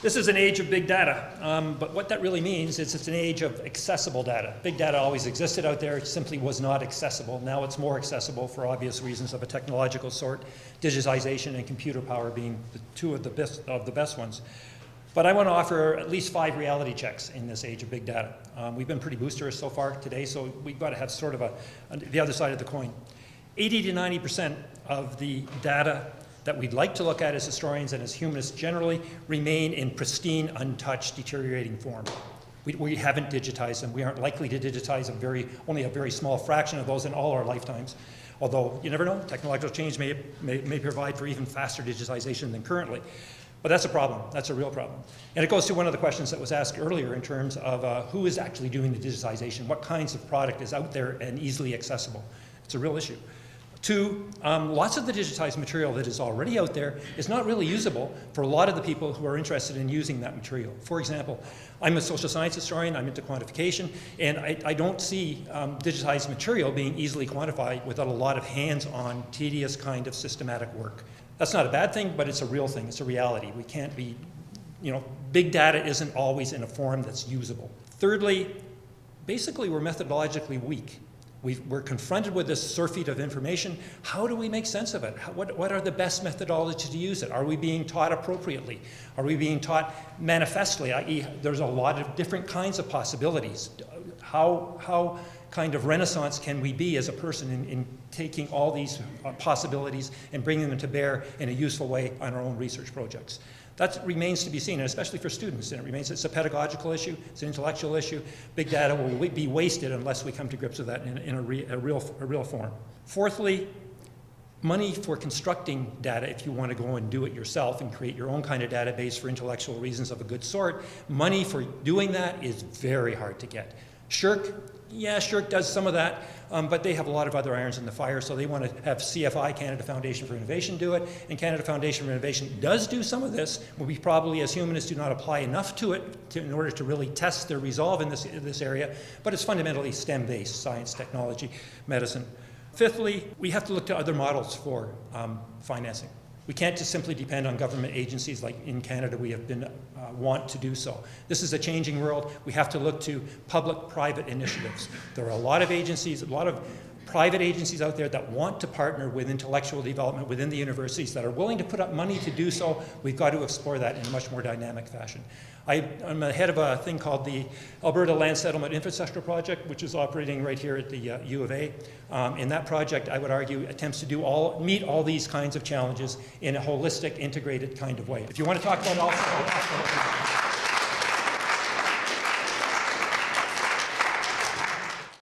This is an age of big data, but what that really means is it's an age of accessible data. Big data always existed out there, it simply was not accessible. Now it's more accessible for obvious reasons of a technological sort, digitization and computer power being the two of the best ones. But I want to offer at least 5 reality checks in this age of big data. We've been pretty boosterish so far today, so we've got to have sort of the other side of the coin. 80 to 90% of the data that we'd like to look at as historians and as humanists generally remain in pristine, untouched, deteriorating form. We haven't digitized them. We aren't likely to digitize only a very small fraction of those in all our lifetimes. Although, you never know, technological change may provide for even faster digitization than currently. But that's a problem. That's a real problem. And it goes to one of the questions that was asked earlier in terms of who is actually doing the digitization? What kinds of product is out there and easily accessible? It's a real issue. 2, lots of the digitized material that is already out there is not really usable for a lot of the people who are interested in using that material. For example, I'm a social science historian, I'm into quantification, and I don't see digitized material being easily quantified without a lot of hands-on, tedious kind of systematic work. That's not a bad thing, but it's a real thing, it's a reality. We can't be, big data isn't always in a form that's usable. Thirdly, basically we're methodologically weak. We're confronted with this surfeit of information. How do we make sense of it? What are the best methodologies to use it? Are we being taught appropriately? Are we being taught manifestly, i.e. there's a lot of different kinds of possibilities. How kind of renaissance can we be as a person in taking all these possibilities and bringing them to bear in a useful way on our own research projects? That remains to be seen, and especially for students. And it's a pedagogical issue, it's an intellectual issue. Big data will be wasted unless we come to grips with that in a real form. Fourthly, money for constructing data, if you want to go and do it yourself and create your own kind of database for intellectual reasons of a good sort, money for doing that is very hard to get. SSHRC does some of that, but they have a lot of other irons in the fire, so they want to have CFI, Canada Foundation for Innovation, do it, and Canada Foundation for Innovation does do some of this, but we probably, as humanists, do not apply enough to it in order to really test their resolve in this area, but it's fundamentally STEM-based, science, technology, medicine. Fifthly, we have to look to other models for financing. We can't just simply depend on government agencies like in Canada we have been want to do so. This is a changing world. We have to look to public-private initiatives. There are a lot of agencies, a lot of private agencies out there that want to partner with intellectual development within the universities that are willing to put up money to do so. We've got to explore that in a much more dynamic fashion. I'm the head of a thing called the Alberta Land Settlement Infrastructure Project, which is operating right here at the U of A. In that project, I would argue, attempts to meet all these kinds of challenges in a holistic, integrated kind of way. If you want to talk about ALSIP,